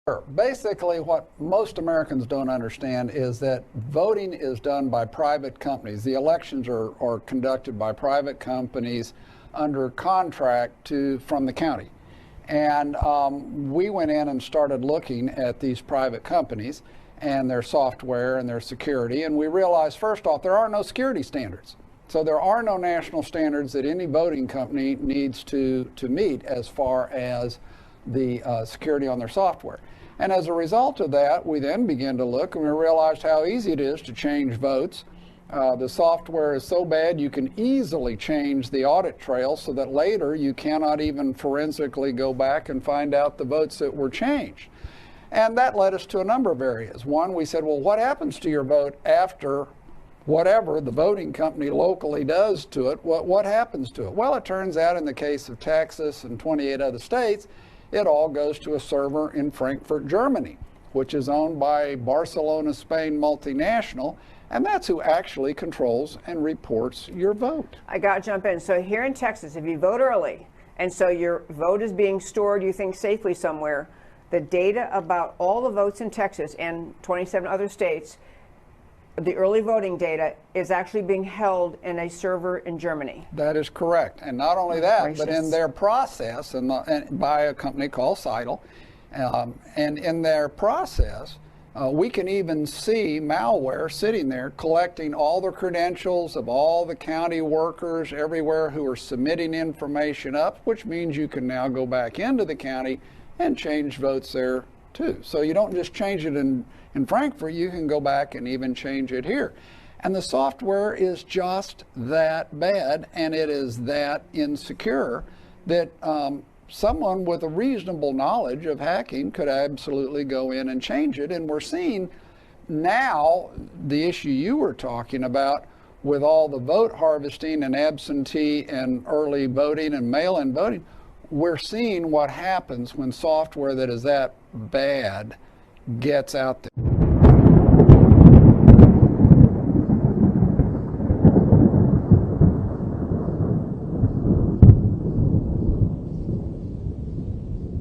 Sure. Basically, what most Americans don't understand is that voting is done by private companies. The elections are conducted by private companies under contract from the county. And we went in and started looking at these private companies and their software and their security, and we realized, first off, there are no security standards. So there are no national standards that any voting company needs to meet as far as the security on their software. And as a result of that, we then began to look and we realized how easy it is to change votes. The software is so bad you can easily change the audit trail so that later you cannot even forensically go back and find out the votes that were changed. And that led us to a number of areas. One, we said, well, what happens to your vote after whatever the voting company locally does to it? What happens to it? Well, it turns out in the case of Texas and 28 other states, it all goes to a server in Frankfurt, Germany, which is owned by Barcelona, Spain multinational, and that's who actually controls and reports your vote. I got to jump in. So here in Texas, if you vote early, and so your vote is being stored, you think, safely somewhere, the data about all the votes in Texas and 27 other states, the early voting data is actually being held in a server in Germany. That is correct. And not only that, but in their process, and by a company called Seidel, and in their process, we can even see malware sitting there collecting all the credentials of all the county workers everywhere who are submitting information up, which means you can now go back into the county and change votes there too. So you don't just change it in Frankfurt, you can go back and even change it here. And the software is just that bad, and it is that insecure that someone with a reasonable knowledge of hacking could absolutely go in and change it. And we're seeing now the issue you were talking about with all the vote harvesting and absentee and early voting and mail-in voting. We're seeing what happens when software that is that bad gets out there.